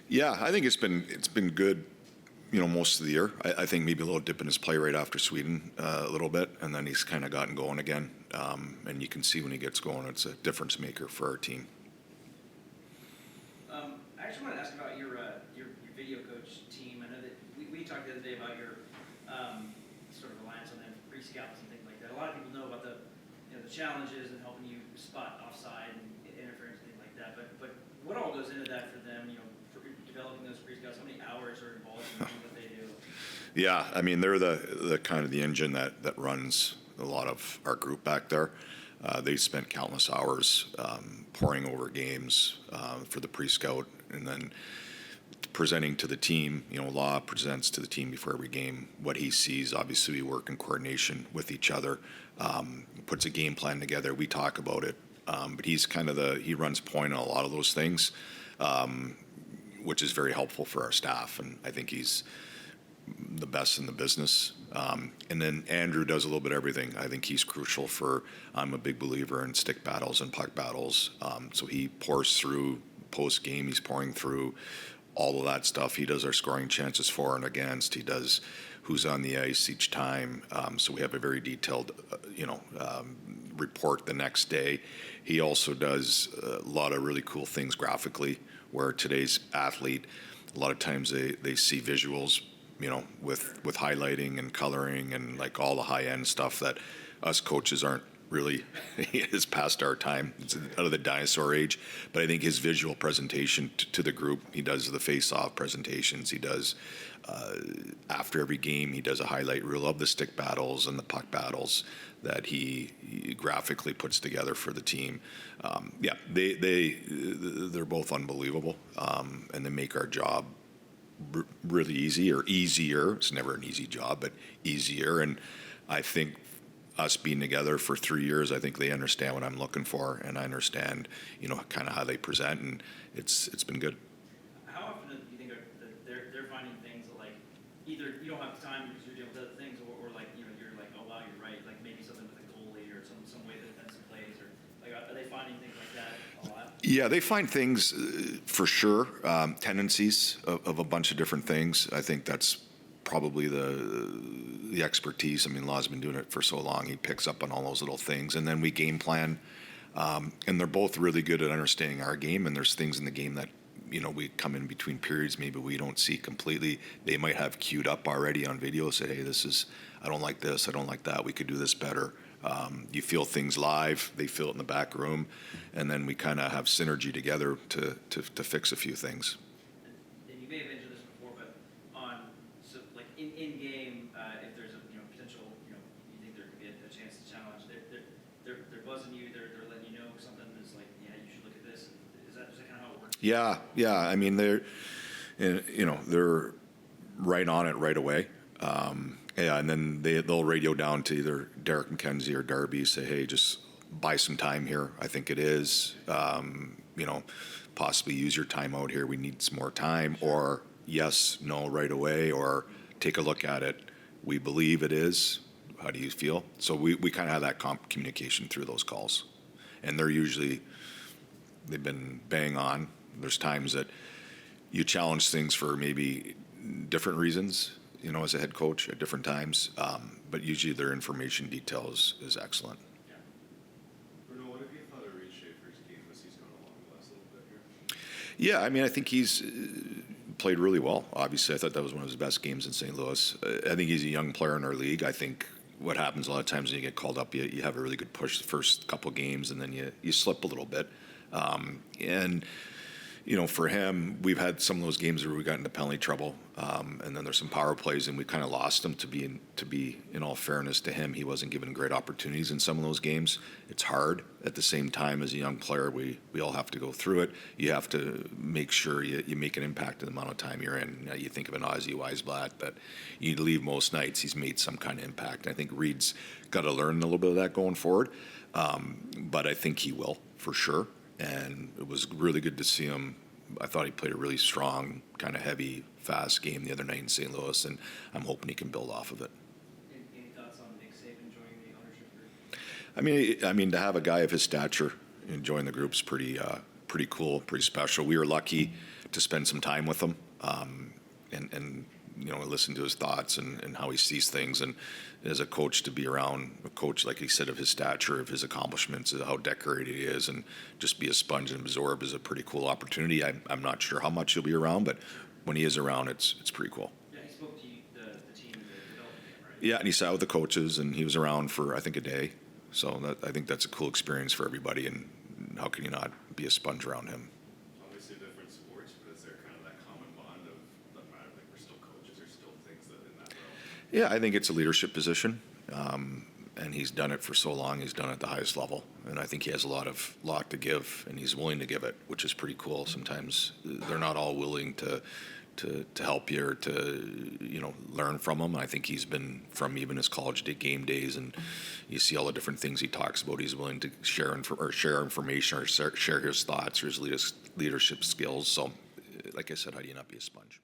Yeah, I think it's been good, most of the year. I think maybe a little dip in his play right after Sweden, a little bit, and then he's kind of gotten going again. And you can see when he gets going, it's a difference maker for our team. I actually want to ask about your video coach team. I know that we talked the other day about your sort of reliance on them for pre-scouts and things like that. A lot of people know about the challenges and helping you spot offside and interference and things like that. But what all goes into that for them? For developing those pre-scouts, how many hours are involved in what they do? Yeah, I mean they're the kind of the engine that runs a lot of our group back there. They spent countless hours poring over games for the pre-scout, and then presenting to the team. Law presents to the team before every game what he sees. Obviously, we work in coordination with each other, puts a game plan together. We talk about it, but he's kind of he runs point on a lot of those things, which is very helpful for our staff, and I think he's the best in the business. And then Andrew does a little bit of everything. I think he's crucial I'm a big believer in stick battles and puck battles. So he pours through post-game, he's pouring through all of that stuff. He does our scoring chances for and against. He does who's on the ice each time. So we have a very detailed, report the next day. He also does a lot of really cool things graphically, where today's athlete, a lot of times they see visuals, with highlighting and coloring and like all the high-end stuff that us coaches aren't really is past our time. It's out of the dinosaur age. But I think his visual presentation to the group, he does the face-off presentations. He does after every game, he does a highlight reel of the stick battles and the puck battles that he graphically puts together for the team. They're both unbelievable, and they make our job really easy, or easier. It's never an easy job, but easier. And I think us being together for 3 years, I think they understand what I'm looking for, and I understand, kind of how they present, and it's been good. How often do you think they're finding things that, like, either you don't have time because you're dealing with other things, or like, you're like, oh wow, you're right, like maybe something with a goalie or some way the defensive plays, or like, are they finding things like that a lot? Yeah, they find things for sure, tendencies of a bunch of different things. I think that's probably the expertise. I mean, Law's been doing it for so long. He picks up on all those little things, and then we game plan. And they're both really good at understanding our game. And there's things in the game that we come in between periods, maybe we don't see completely. They might have queued up already on video. Say, hey, I don't like this. I don't like that. We could do this better. You feel things live. They feel it in the back room, and then we kind of have synergy together to fix a few things. And you may have mentioned this before, but like in game, if there's a potential, you think there could be a chance to challenge, they're buzzing you, they're letting you know something that's like, yeah, you should look at this. Is that kind of how it works? Yeah. I mean, they're right on it right away. And then they'll radio down to either Derek McKenzie or Darby, say, hey, just buy some time here. I think it is, possibly use your time out here. We need some more time, or yes, no, right away, or take a look at it. We believe it is. How do you feel? So we kind of have that communication through those calls, and they've been bang on. There's times that you challenge things for maybe different reasons, as a head coach at different times. But usually their information details is excellent. Yeah. Bruno, what have you thought of Reed Schaefer's game as he's gone along the last little bit here? Yeah, I mean, I think he's played really well. Obviously, I thought that was one of his best games in St. Louis. I think he's a young player in our league. I think what happens a lot of times when you get called up, you have a really good push the first couple games, and then you slip a little bit. And for him, we've had some of those games where we got into penalty trouble, and then there's some power plays, and we kind of lost him. To be in all fairness to him, he wasn't given great opportunities in some of those games. It's hard. At the same time, as a young player, we all have to go through it. You have to make sure you make an impact in the amount of time you're in. You think of an Ozzy Weisblatt that you leave most nights, he's made some kind of impact. I think Reed's got to learn a little bit of that going forward, but I think he will for sure. And it was really good to see him. I thought he played a really strong, kind of heavy, fast game the other night in St. Louis, and I'm hoping he can build off of it. Any thoughts on Nick Saban joining the ownership group? I mean, to have a guy of his stature and join the group's pretty cool, pretty special. We were lucky to spend some time with him, and listen to his thoughts and how he sees things. And as a coach, to be around a coach, like he said, of his stature, of his accomplishments, of how decorated he is, and just be a sponge and absorb is a pretty cool opportunity. I'm not sure how much he'll be around, but when he is around, it's pretty cool. Yeah, he spoke to you, the team, the development camp, right? Yeah, and he sat with the coaches, and he was around for, I think, a day. So I think that's a cool experience for everybody, and how can you not be a sponge around him? Obviously different sports, but is there kind of that common bond of, doesn't matter, like we're still coaches, there's still things that in that realm? Yeah, I think it's a leadership position, and he's done it for so long. He's done it at the highest level, and I think he has a lot to give, and he's willing to give it, which is pretty cool. Sometimes they're not all willing to help you or to learn from him. I think he's been, from even his college game days, and you see all the different things he talks about. He's willing to share information or share his thoughts or his leadership skills. So, like I said, how do you not be a sponge?